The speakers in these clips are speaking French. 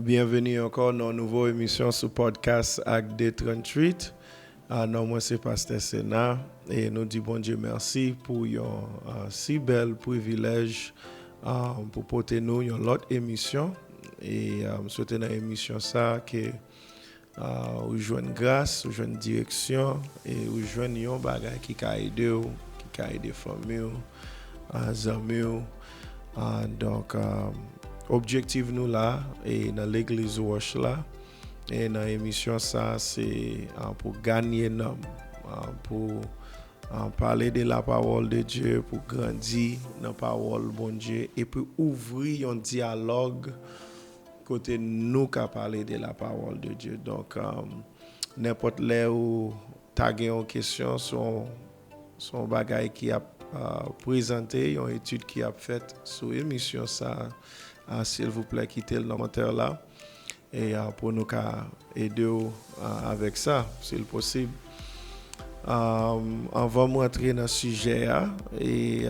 Bienvenue encore dans une nouvelle émission sur podcast Acte D38. Non, moi c'est Pasteur Sénat et nous disons bon Dieu merci pour un si bel privilège pour porter nous une autre émission et souhaiter dans l'émission ça que vous jouez grâce, vous jouez direction et vous jouez un bagage qui a aidé vous, qui a aidé famille, amis. Donc objectif nous là et dans l'église Wash là et dans l'émission ça c'est pour gagner l'homme pour parler de la parole de Dieu pour grandir dans la parole bon Dieu et puis ouvrir un dialogue côté nous qui parler de la parole de Dieu. Donc n'importe là où tu as une question son bagage qui a présenté une étude qui a faite sur l'émission ça. S'il vous plaît, quittez le commentaire là et pour nous aider avec ça, s'il possible. On va rentrer dans le sujet et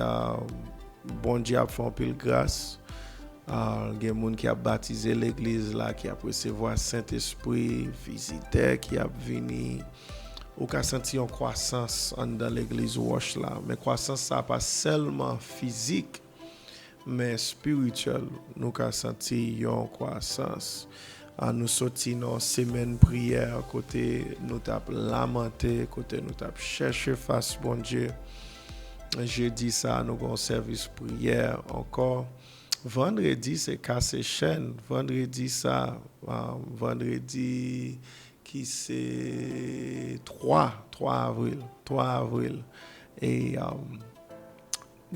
bon Dieu a fait un peu de grâce. Il y a des gens qui ont baptisé l'église là, qui a recevoir Saint-Esprit, visiteurs qui ont venu. Ou qui a senti une croissance dans l'église Wash là. Mais croissance, ça pas seulement physique, mais spirituel. Nous avons senti une croissance. Nous sortis dans semaine prière, côté nous avons lamenté, côté nous avons cherché face bon Dieu. Jeudi, ça, nous avons service prière encore. Vendredi, c'est casse chaîne. Vendredi, ça, vendredi qui c'est 3 avril. Et il y a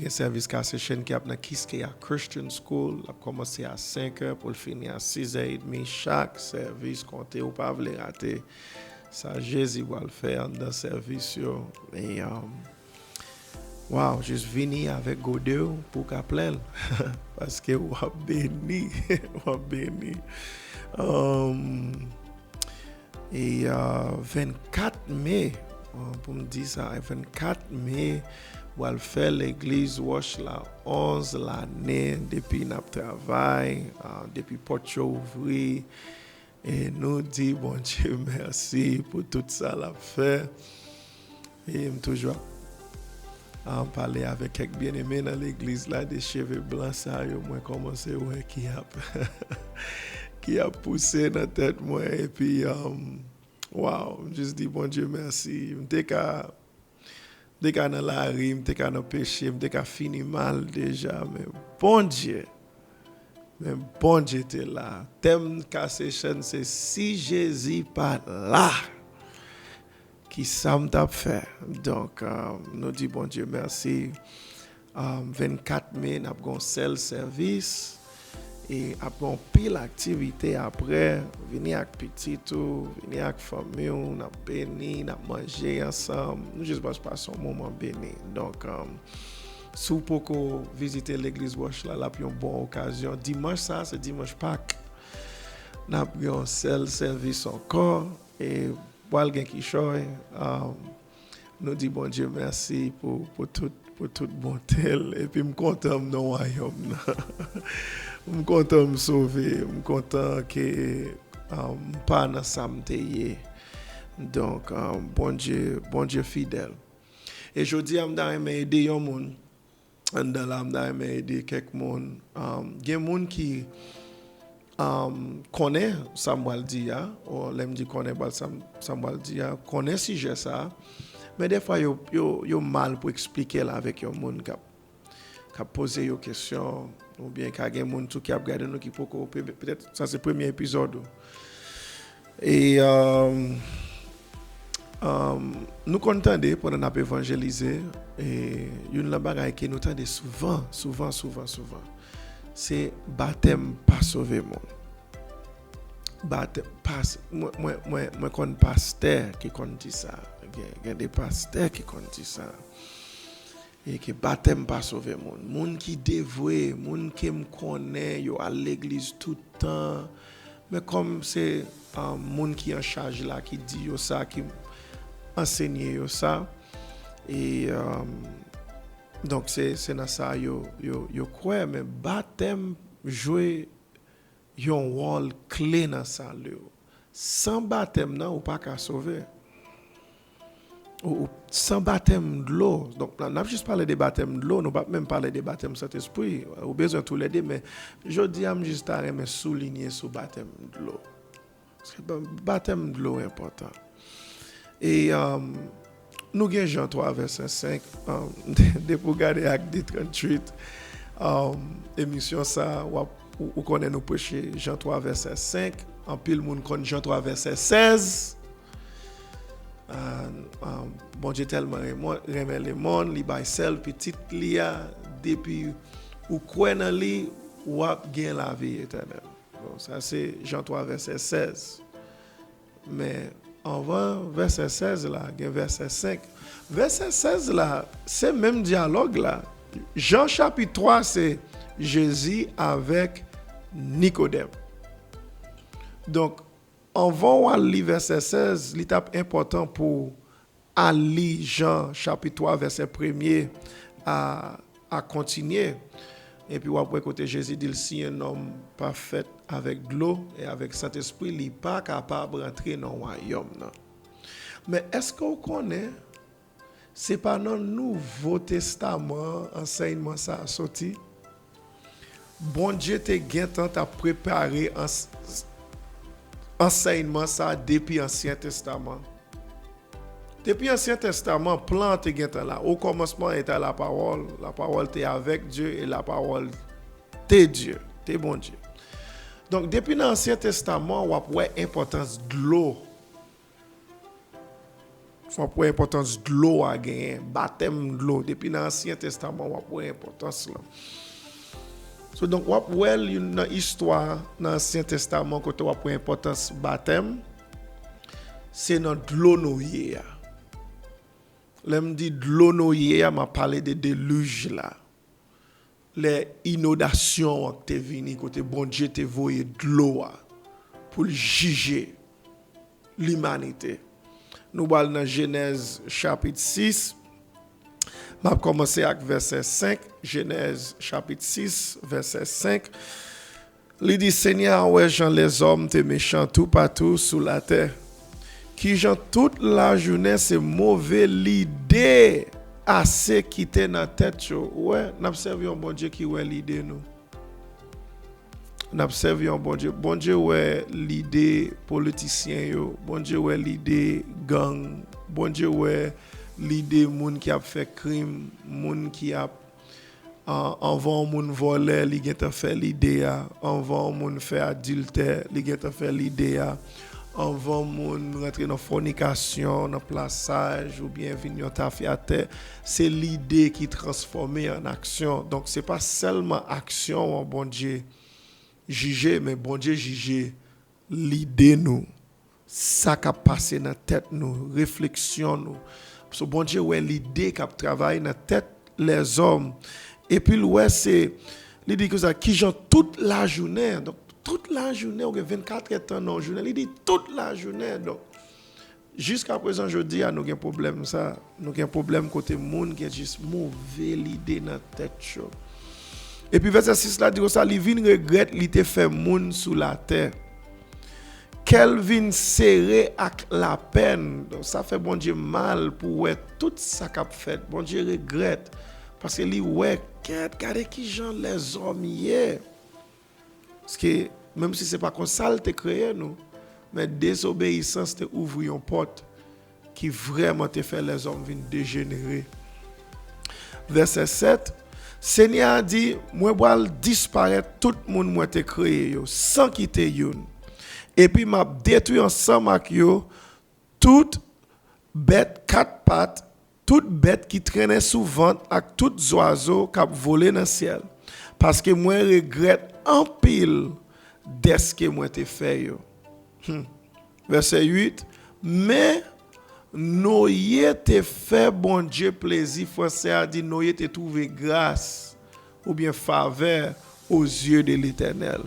un service casse chaîne qui a dans Kiskeya Christian School, a commencé à 5h pour finir à 6h30. Chaque service compté ou pas voulez rater. Ça Jésus va le faire dans le service. Et wow, juste venir avec Godéo pour qu'à plein parce que vous avez béni, vous avez béni. Et 24 mai, pour me dire ça, 24 mai, on va faire l'église Wash la 11 l'année depuis notre travail, depuis porte ouvri. Et nous dit bon Dieu merci pour tout ça l'a fait. Et toujours parler avec quelques bien-aimés dans l'église là, des cheveux blancs, ça, moi commencé ouais qui a qui a poussé dans la tête moi et puis wow, juste dis bon Dieu merci. Dès qu'à dans la rime, dès qu'à dans péché, dès qu'à fini mal déjà, mais bon Dieu était là. Thème cassé chaîne c'est si Jésus pas là. Qui ça m'a fait. Donc nous dit bon Dieu merci. 24 mai, nous avons un seul service. Et après, pile activité après, venir avec petit tout, venir avec famille, on a béni, on a mangé ensemble, nous juste passer un moment béni. Donc, si vous pouvez visiter l'église Wash là, puis une bonne occasion. Dimanche, ça, c'est dimanche Pâques. Nous avons un seul service encore. Et pour quelqu'un qui choisit, nous dit bon Dieu merci pour toute bonté. Et puis, je suis content de nous royaume. Je suis content de me sauver. Je suis content que je ne pas dans ça. Donc, bon Dieu fidèle. Et je dis, je vais aider les gens. Je vais aider quelques monde. Il y a des gens qui connaissent Samuel Dia, ou l'aime dit connaît Samuel Dia, connaît si j'ai ça. Mais des fois, il y a mal pour expliquer là avec les gens qui posent des questions. Ou bien qu'il y a des gens qui ont regardé nous qui peut-être ça c'est le premier épisode. Et nous comptons pendant nous évangéliser et une bagaille que nous entendons souvent c'est baptême pas sauver monde. Baptême pas moi connais pasteur qui dit ça. Il y a des pasteurs qui dit ça. Et que baptême pas sauver monde. Monde qui dévoué, monde qui me connaît, yo à l'église tout le temps. Mais comme c'est monde qui en charge là qui dit yo ça qui enseigne yo ça et donc c'est dans ça yo quoi mais baptême jouer yon rôle clé dans salut. Sans baptême nan ou pas qu'à sauver. Ou sans baptême de l'eau. Donc on n'a juste parlé des baptêmes de l'eau, nous pas même parler des baptêmes Saint-Esprit. Ou besoin tous les deux, mais je dis à juste à souligner sur baptême de l'eau. Parce que baptême de l'eau est important. Et nous avons Jean 3, verset 5, de pour garder Acte 38, émission ça, ou connaît nous prêcher Jean 3, verset 5, en pile monde connaît Jean 3, verset 16. Bon Dieu tellement remet le monde, li bay sel petit lia, depuis ou croit dans lui, ou a gain la vie éternelle. Donc ça c'est Jean 3, verset 16. Mais avant verset 16 là, il y a verset 5. Verset 16 là, c'est même dialogue là. Jean chapitre 3, c'est Jésus avec Nicodème. Donc, avant à lire verset 16, l'étape importante pour aller Jean chapitre 3, verset 1er à continuer. Et puis, après, côté Jésus dit, si un homme parfait avec de l'eau et avec Saint-Esprit, il n'est pas capable de rentrer dans le royaume. Non? Mais est-ce qu'on connaît, c'est pas dans le Nouveau Testament, enseignement ça a sorti? Bon Dieu te gain temps à préparer enseignement ça depuis l'Ancien Testament. Depuis l'Ancien Testament, plan te gain temps là. Au commencement était la parole était avec Dieu et la parole t'es Dieu, t'es bon Dieu. Donc depuis l'Ancien Testament, on voit l'importance de l'eau. On voit l'importance de l'eau à gagner, baptême de l'eau. Depuis l'Ancien Testament, on voit l'importance là. So, donc, on voit une histoire dans l'Ancien Testament quand on voit l'importance baptême, c'est dans de l'eau noyée. Là, me dit de l'eau noyée, m'a parlé de déluge là. Les inondations qui sont venues, côté bon Dieu te voyé de l'eau pour juger l'humanité. Nous allons dans Genèse chapitre 6. Je vais commencer avec verset 5. Genèse chapitre 6, verset 5. Il dit, Seigneur, ouais, Jean les hommes, t'es méchants tout partout sous la terre. Qui Jean toute la journée, c'est mauvais l'idée assez qui t'est dans la tête. Ouais, nous observons un bon Dieu qui ouais l'idée nous. Nous observons un bon Dieu. Bon Dieu ouais l'idée politicien, bon Dieu ouais l'idée gang, bon Dieu ouais l'idée moun qui a fait crime, moun qui a avant moun voler, li gen ta fait l'idée avant moun fait adultère, li gen ta fait l'idée avant moun rentrer dans fornication, dans plaçage ou bien venir ta fait à terre, c'est l'idée qui transformée en action. Donc c'est pas seulement action bon Dieu juger, mais bon Dieu juger l'idée nous, ça qui a passé dans tête nous, réflexion nous. Parce que bon Dieu ouais l'idée qui a travaillé dans tête les hommes. Et puis ouais c'est il dit que ça qui genre toute la journée. Donc toute la journée, on a 24 heures dans la journée, il dit toute la journée. Donc jusqu'à présent je dis nous avons un problème ça, nous avons un problème côté monde qui est juste mauvais l'idée dans tête chaud. Et puis verset 6 là dit ça, il vient regrette il te fait monde sous la terre. Qu'elle vient serrer avec la peine. Donc ça fait bon Dieu mal pour ouais tout ça qu'a fait. Bon Dieu regrette parce que lui ouais regardez qui gens les hommes hier. Parce que même si c'est pas comme ça te créé nous, mais désobéissance te ouvre une porte qui vraiment te fait les hommes venir dégénérer. Verset 7 Seigneur a dit, moi vais disparaître tout le monde moi te créé sans quitter youn. Et puis m'a détruit ensemble avec yo toute bête quatre pattes, toute bête qui traînait sous ventre avec tout oiseau qui volé dans le ciel. Parce que moi regrette en pile de ce que moi te fait yo. Verset 8 mais Noé te fait bon Dieu plaisir, français a dit Noé te trouvé grâce ou bien faveur aux yeux de l'Éternel.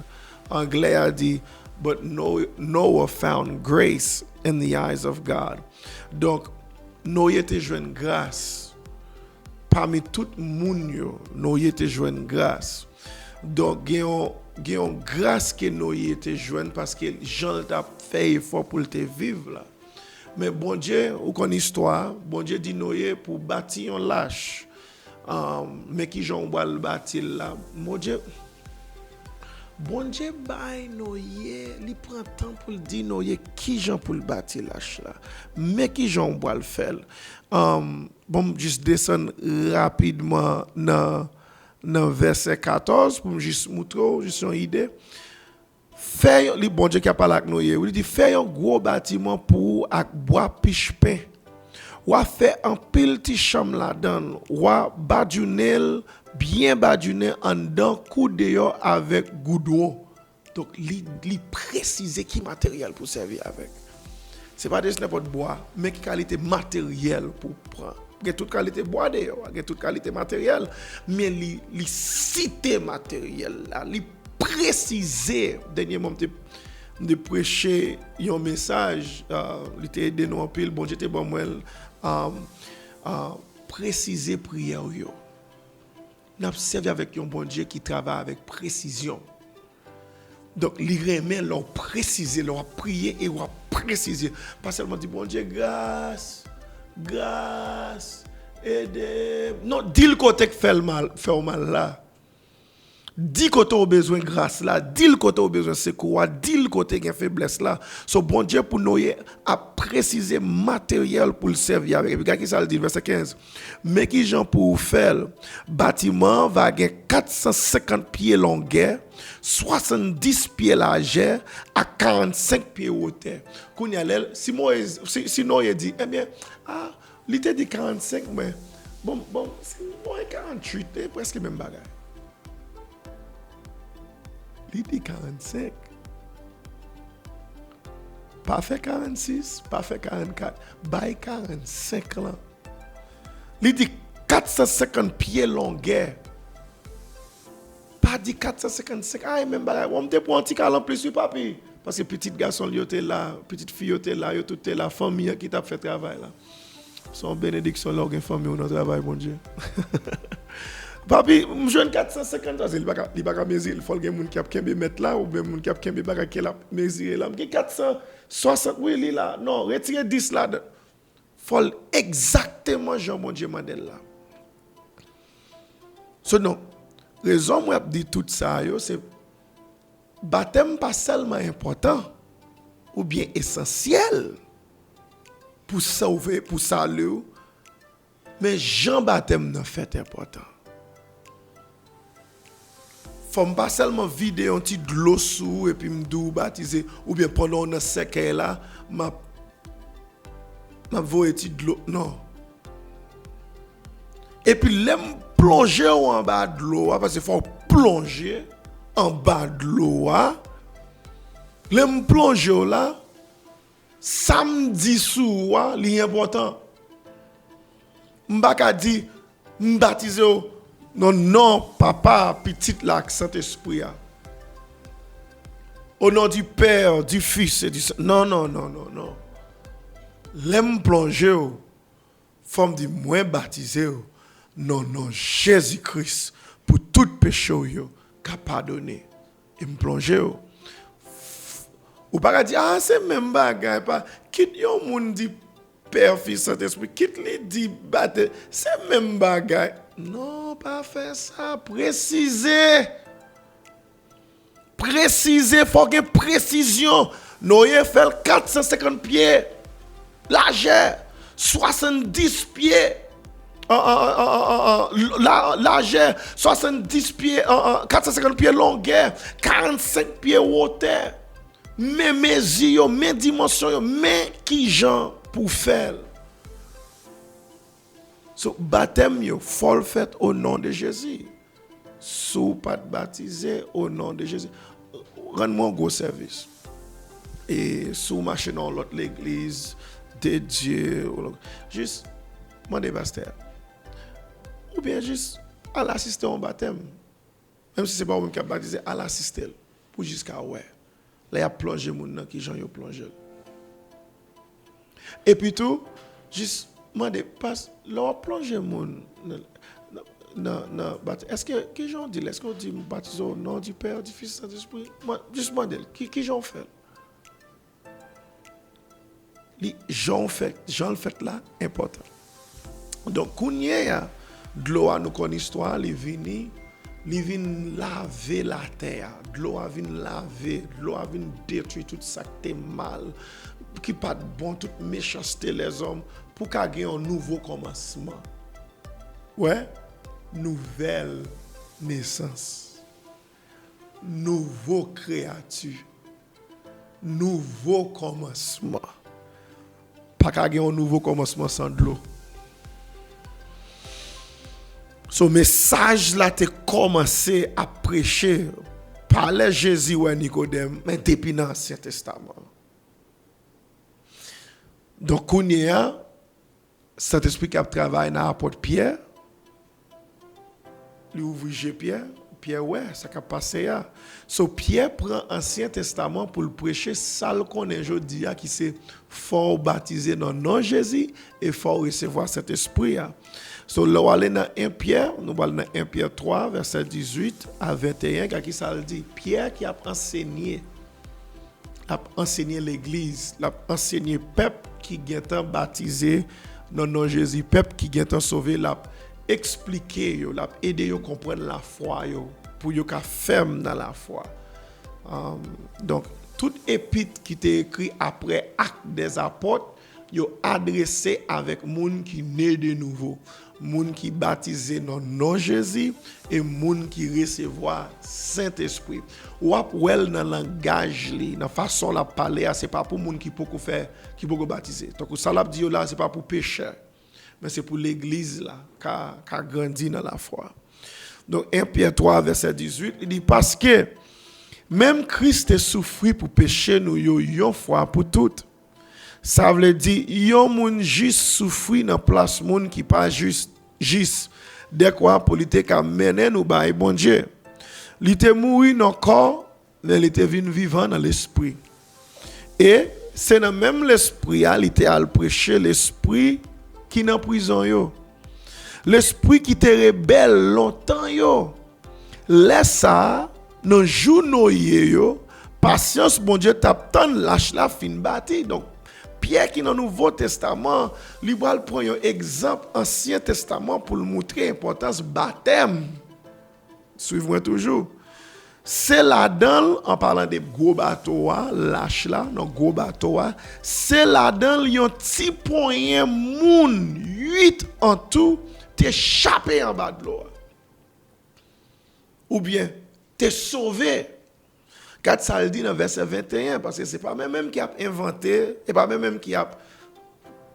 Anglais a dit but Noah found grace in the eyes of God. Donc Noé te joine grâce parmi tout moun yo, Noé te joine grâce. Donc gen une grâce que Noé était joint parce que Jean t'a fait effort pour te vivre là. Mais bon Dieu, ou qu'on histoire, bon Dieu dit Noé pour bâtir un lâche. Mais qui Jean va le bâtir là. Bon Dieu bail Noé, il prend temps pour dire Noé qui Jean pour le bâtir lâche là. Mais qui Jean va le faire. Bon juste descendre rapidement dans verset 14 pour juste montrer juste une idée. Fait le bon Dieu qui a parlé avec Noé, il dit fait un gros bâtiment pour avec bois piche pain. Ou a fait un pile ti chambre là-dedans, ou a badunel bien badunel en dedans coup dehors avec goudron. Donc li préciser qui matériel pour servir avec. C'est pas juste n'importe bois, mais qui qualité matériel pour prendre. Il y a toute qualité bois d'ailleurs, il y a toute qualité matériel, mais li cité matériel là, li préciser dernier moment de prêcher un message, il était aidé nous en pile, bon j'étais bon moi préciser prière yo. N'a servi avec un bon Dieu qui travaille avec précision. Donc li remet leur préciser, leur prier et leur préciser. Pas seulement dire bon Dieu grâce, aidez. Non, dis le côté que fait mal là. Dis que tu as besoin de grâce là, dis que tu as besoin de secours, dis que tu as faiblesse là. So bon Dieu pour nous a précisé matériel pour le servir avec. Et puis, qui ça le dit, verset 15. Mais qui Jean pour faire, bâtiment va avoir 450 pieds longueur, 70 pieds largeur, à 45 pieds hauteur. Si Noé dit, eh bien, il était dit 45, mais bon, c'est 48, c'est presque le même bagage. Il dit 45. Pas fait 46, pas fait 44. Bail 45 là. Il dit 450 pieds longueur. Pas dit 455. Ah, même bagage. On te prend un petit calme plus, papi. Parce que petit garçon, il était là, petite fille, il était là, il était la famille qui t'a fait travail là. Son bénédiction, là, une famille, on a travail, mon Dieu. Papi, je jeune 450 ans, il ne va pas mesurer, il faut que les gens qui mettre là, ou bien les gens qui mesurer là. 460, oui, il là. Non, retirez 10 là. Il faut exactement Jean mon Dieu Mandel là. So non, raison moi dit tout ça, c'est baptême pas seulement important, ou bien essentiel pour sauver, pour saluer, mais Jean baptême n'a fait important. Faut pas seulement vider un petit de l'eau sous et puis me baptiser ou bien pendant un sec là m'a voyer de l'eau non. Et puis l'aime plonger en bas de l'eau parce qu'il faut plonger en bas de l'eau l'aime plonger là samedi soir l'important m'baka dit m'baptiser non, papa, petit là, Saint-Esprit. Au nom du Père, du Fils et du Saint. Non. L'aime plonger, forme de moins baptisé. Non, Jésus-Christ, pour tout péché, qu'a pardonné. Et me plonger. Ou pas dire, c'est même bagaille. Quitte yon moun dit Père, Fils, Saint-Esprit, quitte les dit baptême. C'est même bagaille. Non, pas faire ça. Préciser. Il faut qu'il y ait précision. Noé fait 450 pieds. Largeur. 70 pieds. Largeur. 70 pieds. 450 pieds longueur. 45 pieds hauteur. Mais mes yeux, mes dimensions, mais qui gens pour faire. So, baptême, il faut le faire au nom de Jésus. Si vous pas baptisé au nom de Jésus, rends-moi un gros service. Et si vous marchez dans l'autre l'église de Dieu, juste, demandez pasteur. Ou bien juste, à l'assister au baptême. Même si ce n'est pas vous qui a baptisé, à l'assister. Pour jusqu'à ouais. Là, il y a plongé mon nom qui j'en ai plongé. Et puis tout, juste, demandez, passe, là, plonger mon. non, non. Est-ce que j'en dis? Est-ce qu'on dit baptisé au nom du Père, du Fils, du Saint-Esprit? Moi, juste demandez, qui j'en fait? Jean le fait là, important. Donc, quand il y a de l'eau à nous connaître histoire, il vient laver la terre. De l'eau vient laver, de l'eau vient détruire tout ça qui est mal, qui pas de bon, toute méchanceté les hommes, pour qu'il y ait un nouveau commencement. Ouais, nouvelle naissance, nouveau créature, nouveau commencement. Pas qu'il y ait un nouveau commencement sans de l'eau. Ce message là t'es commencé à prêcher par les Jésus ou Nicodème, mais depuis l'Ancien Testament. Donc, on y a Saint-Esprit qui a travaillé dans l'apôtre Pierre. Il ouvre Pierre. Pierre, ouais, ça a passé là. So, Pierre prend l'Ancien Testament pour le prêcher, ça le connaît aujourd'hui, qui c'est fort baptisé dans le nom de Jésus et fort recevoir cet esprit. So, là, on va aller dans 1 Pierre, nous allons dans 1 Pierre 3, verset 18 à 21, qui ça le dit. Pierre qui a enseigné l'église, l'a enseigné peuple qui est baptisé dans le nom de Jésus, peuple qui est sauvé, l'a expliqué, l'a aidé à comprendre la foi, pour qu'ils soient fermes dans la foi. Donc, tout épître qui est écrit après Actes des apôtres, yo adressé avec moun qui né de nouveau, moun qui baptisé dans le nom de Jésus et moun qui recevoir Saint-Esprit. Ou après dans langage li, dans façon la parler, c'est pas pour moun qui peut faire qui peut baptiser. Donc ça l'a dit là, c'est pas pour pécheur, mais c'est pour l'église là qui a grandi dans la foi. Donc 1 Pierre 3 verset 18, il dit parce que même Christ est souffert pour pécher nous yon fois pour toutes. Ça veut dire yon moun juste souffrir dans place moun qui pas juste de quoi politique a mené nous ba bon Dieu. Il était mort dans le corps, mais il était vivant dans l'esprit. Et c'est dans même l'esprit il était à prêcher l'esprit qui est en prison yo. L'esprit qui était rebelle longtemps yo. Laisse ça dans jour yo, patience bon Dieu t'attend lâche la fin bâti. Donc Pierre qui dans le Nouveau Testament, il prend un exemple Ancien Testament pour le montrer l'importance baptême. Suivez-moi toujours. C'est là-dedans, en parlant de gros bateaux, lâche là, dans gros bateaux, c'est là-dedans, il y a un petit point moun, 8 en tout, t'es échappé en bas de l'eau. Ou bien, t'es sauvé. Quand ça le dit dans verset 21, parce que ce n'est pas même qui a inventé, et pas même qui a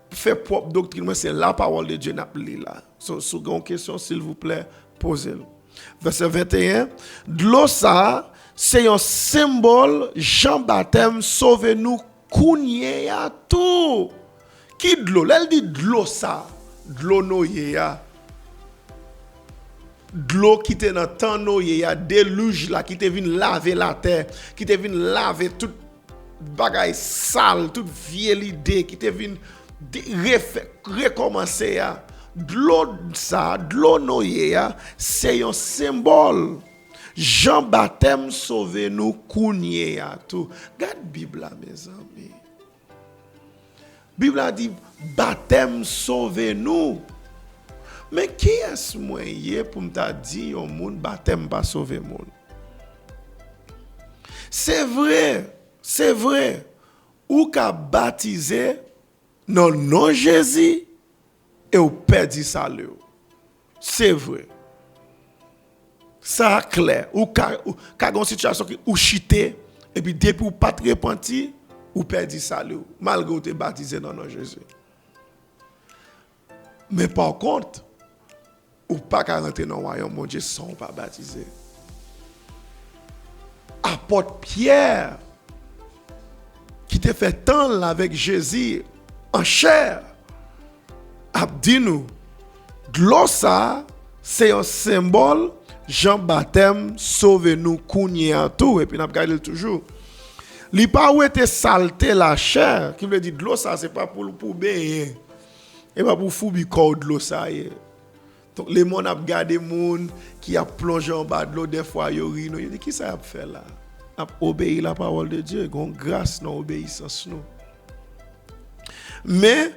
fait propre doctrine, mais c'est la parole de Dieu n'a plus là. So, si vous avez une question, s'il vous plaît, posez-le. Verset 21, de l'eau ça, c'est un symbole, Jean-Baptême, sauve-nous, kounye à tout. Qui de l'eau? Elle dit de l'eau ça, de l'eau noyé ya. De l'eau qui était dans le temps noyé, il y a déluge là qui te vient laver la terre, qui te vient laver toute bagaille sale, toute vieille idée, qui te vient recommencer. De l'eau ça, de l'eau noyé, c'est un symbole. Jean-Baptême sauve-nous, kounye à tout. Regarde la Bible là, mes amis. La Bible a dit baptême sauve-nous. Mais qui est-ce moyen pour me dire au monde baptême pas sauver monde? C'est vrai. Ou qu'a baptisé dans le nom de Jésus et ou perdu salut. C'est vrai. Ça clair. Ou qu'a une situation qui ou chité et puis depuis ou pas repenti ou perdu salut malgré ou t'es baptisé dans le nom de Jésus. Mais par contre, ou pas qu'à rentrer dans le royaume, mon Dieu, sans pas baptiser. Apôtre Pierre, qui te fait tant avec Jésus en chair, a dit nous, de l'eau ça, c'est un symbole, Jean-Baptême, sauve-nous, kounye en tout, et puis nous regardons toujours. Il n'y a pas où était saleté la chair, qui veut dire de l'eau ça, c'est pas pour baigner, et pas pour fouiller corps de l'eau ça. Donc, les gens ont gardé les gens qui a plongé en bas de l'eau, des fois, ils rient. Ils disent, qui ça a fait là? A obéi la parole de Dieu. Il y a grâce dans l'obéissance. Mais,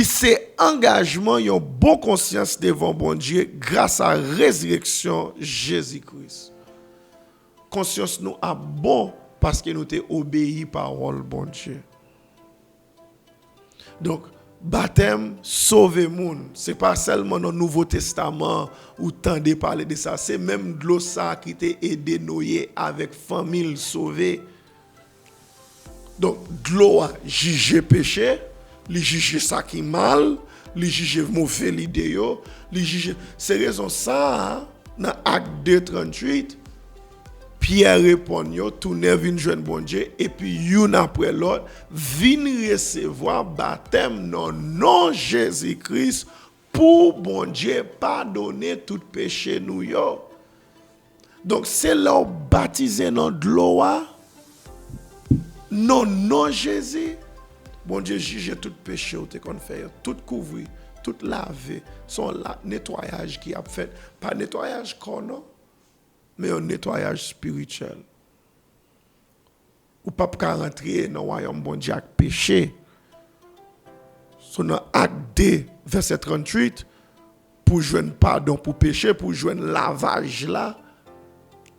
c'est engagement, ils ont bonne conscience devant bon Dieu grâce à la résurrection Jésus-Christ. Conscience nous a bon parce que nous avons obéi parole bon Dieu. Donc, baptême, sauver moun. Ce n'est pas seulement dans le Nouveau Testament où t'entendez parler de ça. C'est même de l'eau ça qui t'a aidé noyer avec famille sauvée. Donc, de l'eau a jugé péché, li juger ça qui mal, li juger mauvais l'idée, li juger. C'est raison ça, dans Acte 2:38, Pierre répond, tourne vin joindre bon Dieu, et puis une après l'autre, vin recevoir baptême dans nom Jésus-Christ pour bon Dieu pardonner tout péché nous yo. Donc c'est là baptisé dans de l'eau, non Jésus. Bon Dieu juge tout péché ou te qu'on fait, tout couvrir, tout laver, son nettoyage qui a fait, pas nettoyage corps non, mais un nettoyage spirituel. Ou pas pour rentrer dans le royaume bon Dieu avec péché. Son dans Acte 2 verset 38 pour joindre pardon pour péché, pour joindre lavage là,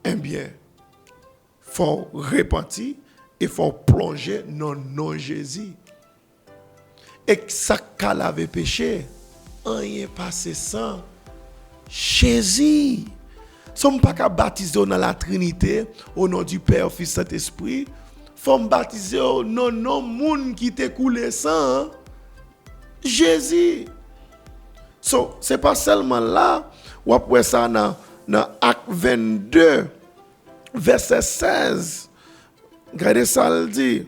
eh bien faut repentir et faut plonger dans non Jésus. Et ça qu'a lavé péché, rien passé sans Jésus. Sommes pas qu'à baptiser dans la Trinité au nom du Père, Fils, Saint-Esprit. Faut baptiser au nom moun qui t'est coulé sang Jésus. So, c'est pas seulement là, ou après ça dans Acte 22 verset 16. Regardez ça le dit.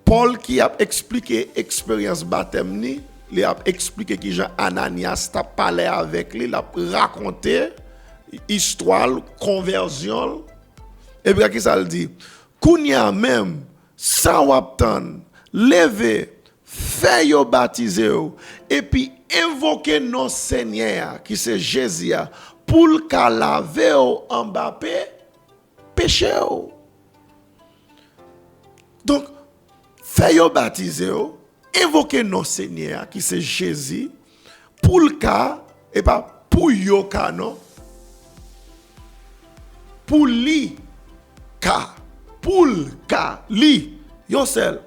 Paul qui a expliqué l'expérience baptême ni, il a expliqué que Jean Ananias t'a parlé avec lui, il a raconté histoire conversion. Et puis qui ça le dit, kounya même sans waptan, lever, fait yo baptiser et puis invoquer nos Seigneur qui c'est Jésus pour le laver en bas péché. Donc fait yo baptiser, invoquer nos Seigneur qui c'est Jésus pour le cas et pas pour yo cas non. Pour li cas, pour le cas li yo seul.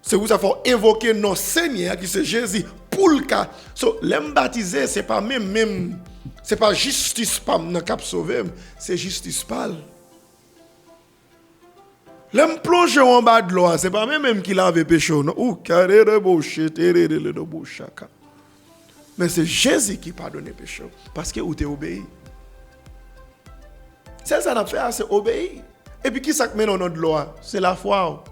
C'est vous ça faut invoquer nos Seigneur qui c'est Jésus pour le cas. So l'aime baptiser c'est pas même c'est pas justice pas dans cap sauver, c'est justice pâle. L'aime plonger en bas de l'eau, c'est pas même qui lave péché non. Ou carré de bouche, terré de bouche. Mais c'est Jésus qui pardonne les péchés parce que vous t'es obéi. C'est ça qu'on a fait, c'est obéir. Et puis qui ça met dans notre loi? C'est la foi.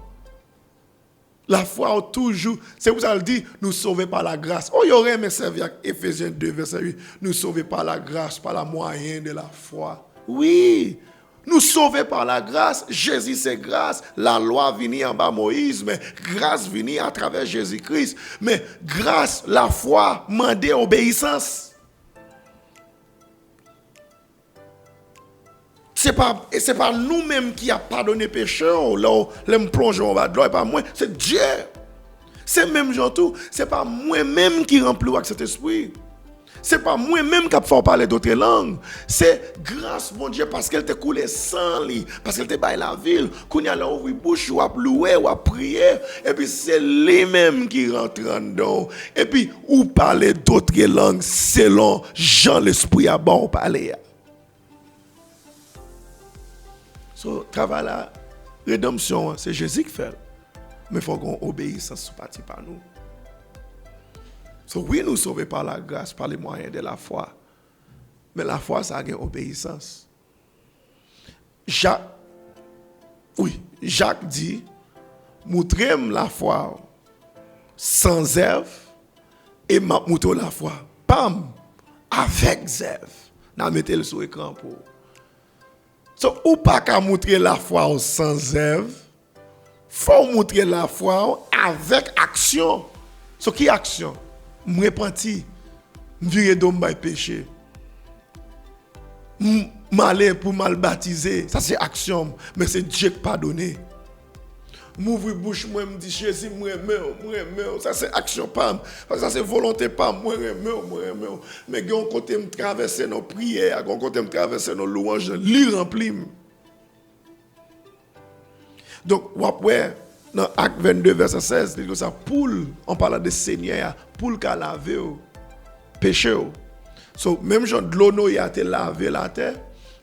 La foi toujours, c'est pour ça qu'il dit, nous sauvés par la grâce. Oh, il y aurait aimé servir avec Ephésiens 2, verset 8. Nous sauvés par la grâce, par la moyen de la foi. Oui, nous sauvés par la grâce. Jésus, c'est grâce. La loi vient en bas Moïse, mais grâce vient à travers Jésus-Christ. Mais grâce, la foi, mandé obéissance. C'est pas nous-mêmes qui a pardonné péché, là, les plongeons en bas de l'eau, et pas moi, c'est Dieu. C'est même gens tout, c'est pas moi-même qui remplis avec cet esprit. C'est pas moi-même qui a fait parler d'autres langues. C'est grâce mon Dieu parce qu'elle t'a coulé sans lit, parce qu'elle t'a baillé la ville, qu'on y a là ouvrir bouche ou à louer ou à prier, et puis c'est lui-même qui rentre dedans. Et puis ou parler d'autres langues selon Jean l'esprit à bon parler. So, travail la rédemption, c'est Jésus qui fait. Mais il faut qu'on obéisse sans partie par nous. So, oui, nous sauvons par la grâce, par les moyens de la foi. Mais la foi, ça a une obéissance. Jacques dit, montrez-moi la foi sans zève et montrez la foi. Pam! Avec zève. N'a mettez le sur l'écran pour. So, ou pas qu'à montrer la foi sans zève, faut montrer la foi avec action. So, qui action? me repenti, me virer d'homme by péché. M'aller pour mal baptiser, ça c'est action, mais c'est Dieu qui pardonné. M'ouvrir bouche, moi me dit Jésus, moi ça c'est action pas, ça c'est volonté pas, moi. Mais gon côté me traverser nos prières, gon côté me traverser nos louanges, li rempli. Donc ouais, dans Acte 22 verset 16, il dit ça pour on parle de Seigneur, pour qu'a laver péché. So, même genre de l'eau y a été lavé la terre,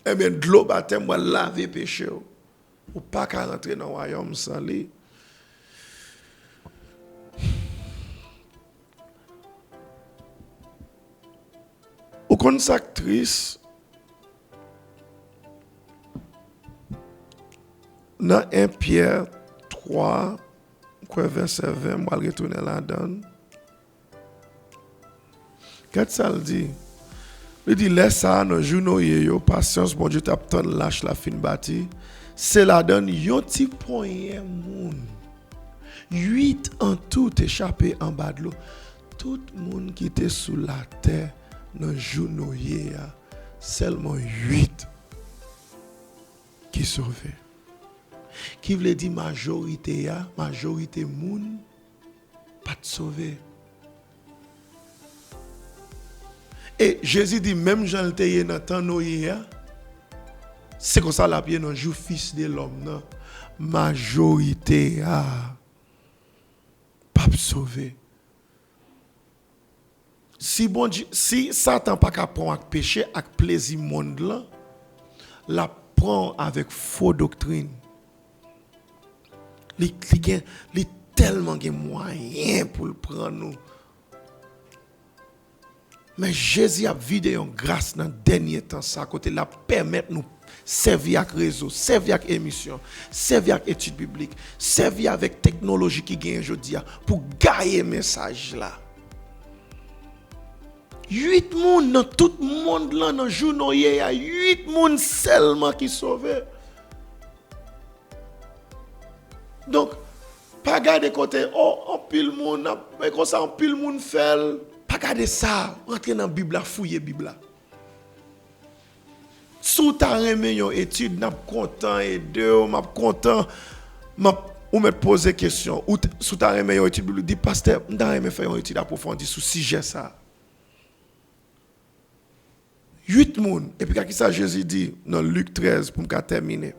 et bien de l'eau baptême va laver péché. Ou pas qu'à rentrer dans le royaume sans lui. Ou consactrice, dans 1 Pierre 3, verset 20, je vais retourner là-dedans. Qu'est-ce que ça dit? Il dit, laisse ça, nos journaux, patience, bon Dieu, t'as lâche la fin bâtie. C'est la donne, yon ti point moun. 8 en tout échappé en bas de l'eau. Tout le monde qui était sous la terre, nos journaux, seulement 8 qui sauvé. Qui veut dire majorité, moun, pas de sauvé. Et Jésus dit, même Jean le teye dans temps noyer, c'est comme ça la pied dans jour fils de l'homme, majorité pas sauvé. Si bon Dieu, si Satan pas qu'à prendre avec péché, avec plaisir monde là, la prend avec faux doctrine. Il tellement de moyens pour le prendre nous. Mais Jésus a vidé une grâce dans le dernier temps, ça, côté la permettre nous servir avec réseau, servir avec émission, servir avec études bibliques, servir avec technologie qui gagne aujourd'hui pour gagner le message là. 8 personnes dans tout le monde là, dans le journal, il y a 8 personnes seulement qui sauvent. Donc, pas garder côté, on pile monde, mais comme ça, on pile monde fait. Pas garder ça, rentrer dans la Bible, fouiller la Bible. Sous ta réunion étude, n'a content et deux, m'a content, ou me poser question, ou sous ta réunion étude, Bible dit pasteur, m'da aimé faire une étude approfondie sur sujet ça. 8 personnes. Et puis, qu'est-ce que ça Jésus dit dans Luc 13 pour me terminer?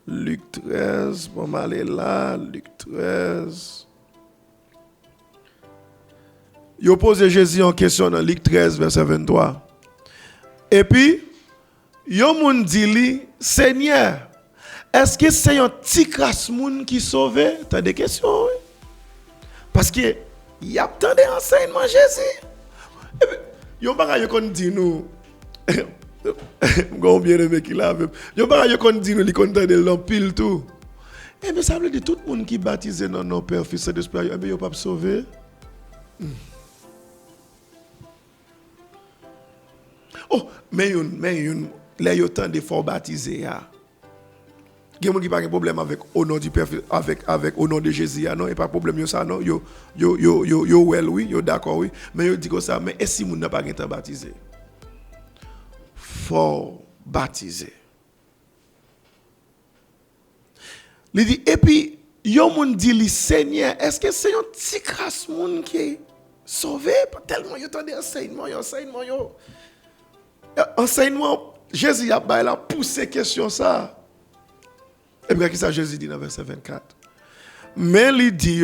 Luc 13, on va aller là, Luc 13. Il pose Jésus en question dans Luc 13, verset 23. Et puis, il dit, Seigneur, est-ce que c'est un petit crasse moun qui sauve? Tu as des questions, oui? Parce que il y a tant d'enseignements Jésus. Et puis, il y a un bagage qu'on dit nous. Combien de mecs qui l'avent? Il y a un bagage qu'on dit nous, il compte de l'empile tout. Eh bien, ça veut dire tout le monde qui baptise dans nos Père, Fils et Esprit, eh bien, il n'y a pas sauvé. Oh, mais les autant de fois baptisés. Il y a des gens qui n'ont pas de problème avec au nom du Père, avec au nom de Jésus. Non, il n'y a pas de problème ça. Non, yo well, oui, yo d'accord, oui. Mais yo dit comme ça, mais est-ce que vous n'avez pas été baptisé? Faut baptiser. Il dit, et puis, yo moun dit, le Seigneur, est-ce que c'est un petit crasse moun qui est sauvé? Tellement yo tande enseignement, yo. Enseignement, Jésus a poussé question ça. Et puis, qu'est-ce que Jésus dit dans verset 24? Mais il dit,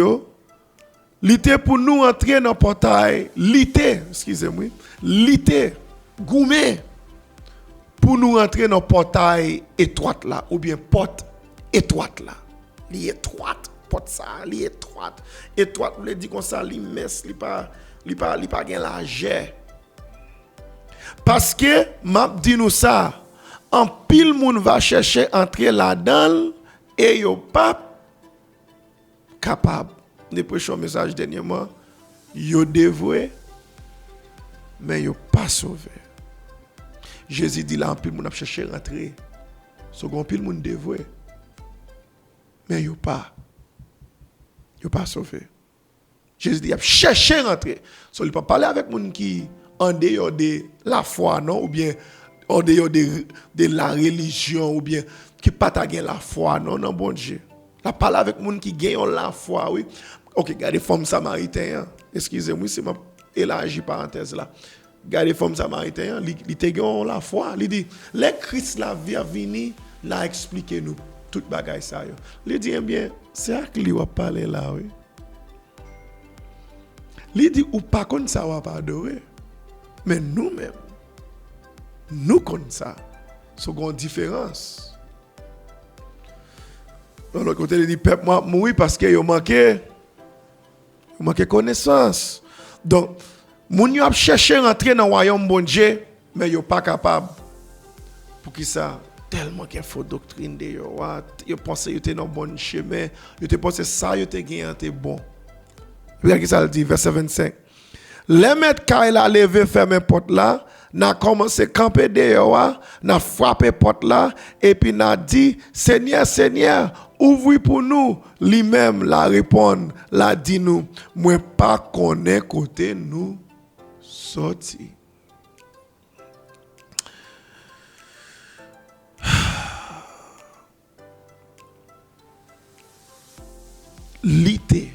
il était pour nous entrer dans le portail, excusez-moi, goumé, pour nous entrer dans le portail étroite là, ou bien porte étroite là. L'étroite, porte ça, l'étroite. Étroite, vous le dit comme ça, l'immense, il pas la jet. Parce que, m'a dit nous ça, en pile moun va chercher entrer là-dedans et yo pas capable. Depuis le message dernièrement, yo dévoué, mais yo pas sauvé. Jésus dit là, en pile moun a cherché rentrer. Second pile moun dévoué, mais yo pas sauvé. Jésus dit, il a cherché à rentrer. So, il ne peut pas parler avec les gens qui en dehors de la foi, non? Ou bien en dehors de la religion, ou bien qui pas la foi, non, non, bon Dieu. Il parle avec les gens qui gagnent la foi, oui. Ok, regardez, femmes samaritaines, excusez-moi, c'est ma élargie parenthèse là. Regardez, femmes samaritaines, ils te la foi. Il dit, les Christ la vie a venu, l'a expliqué nous toute bagaille ça. Il dit, eh bien, c'est à qui lui va parler là, oui. Il dit, ou pas comme ça, va pas adorer. Mais nous-mêmes, nous comme ça, c'est une différence. De l'autre côté, il dit, peuple, moi, mourir parce qu'il manqué connaissance. Donc, moun yo a cherché à rentrer dans le royaume bon Dieu, mais yo pas capable. Pour qui ça? Tellement qu'il y a fausse doctrine de yo. Yo pense yo te dans bon chemin, yo te pense ça yo te gagné te bon. Regarde qui ça le dit verset 25. Les maîtres quand il a levé fermer porte là, n'a commencé camper dehors, n'a frappé porte là et puis n'a dit Seigneur Seigneur, ouvre pour nous. Lui-même la répond, la dit nous, moi pas connaît côté nous sorti. L'ité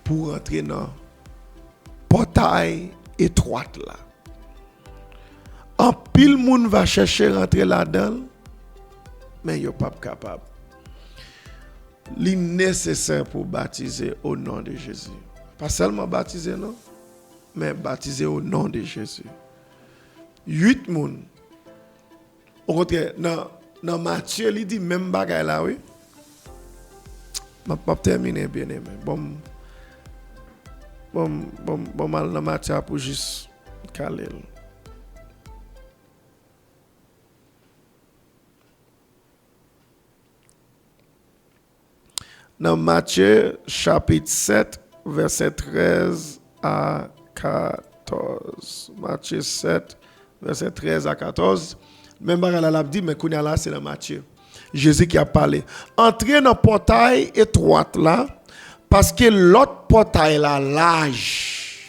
pour entrer dans portail étroite là. En pile moun va chercher rentrer là-dedans, mais yo pas capable. Li nécessaire pour baptiser au nom de Jésus. Pas seulement baptiser non, mais baptiser au nom de Jésus. 8 moun. Au contraire, dans Matthieu, il dit même bagaille là, oui. Je vais terminer bien aimé. Bon mal dans Matthieu pour juste caler. Dans Matthieu chapitre 7, verset 13 à 14. Matthieu 7, verset 13 à 14. Même bagarre là dit, mais qu'on là c'est dans Matthieu. Jésus qui a parlé. Entrez dans le portail étroit là, parce que l'autre portail là large.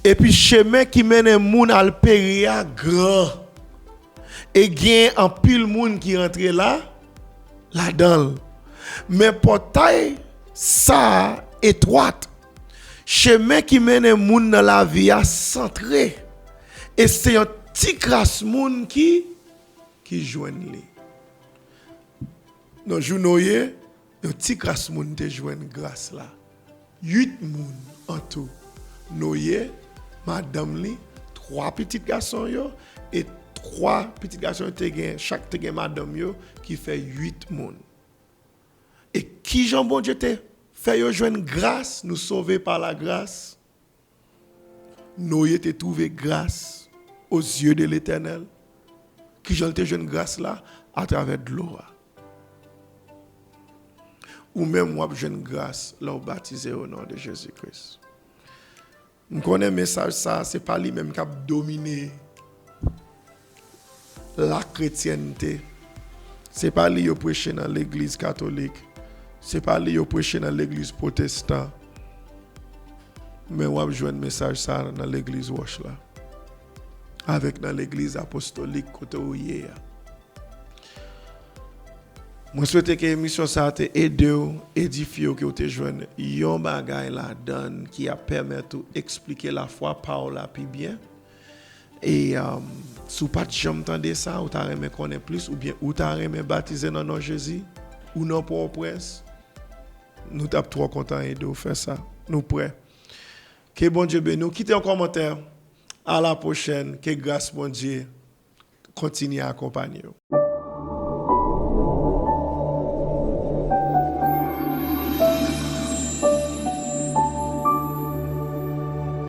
Et puis chemin qui mène moun al péria grand. Et gain en pile moun qui rentre là-dedans. Mais portail ça étroite. Chemin qui mène moun dans la vie à centré. Et c'est un petit crasse moun qui joigne li. Dans journée, un petit crasse moun te joigne grâce là. 8 moun en tout. Noye, madame li, 3 petits garçons yo et 3 petits garçons te gen, chaque te gen madame yo qui fait 8 moun. Et qui Jean bon Dieu te fait yo joindre grâce, nous sauver par la grâce. Noé te trouvé grâce aux yeux de l'Éternel. Qui Jean te joindre grâce là à travers de l'eau. Ou même moi joindre grâce là au baptisé au nom de Jésus-Christ. Je connais le message ça, c'est pas lui même qui a dominé la chrétienté. C'est pas lui qui prêché dans l'église catholique. C'est pas lui qui prêché dans l'église protestante. Mais on va jouer un message ça dans l'église Wash là. Avec dans l'église apostolique côté où hier. Moi souhaite que l'émission ça te aide édifier que te joindre yon bagay la donne qui a permettre expliquer la foi par là puis bien. Et si pas de jamais entendre ça ou t'as aimé connaître plus ou bien ou t'as aimé baptiser dans nom Jésus ou non pour presse. Nous t'as trop content de faire ça. Nous prêts. Que bon Dieu bénisse. Quittez un commentaire. À la prochaine. Que grâce bon Dieu continue à accompagner.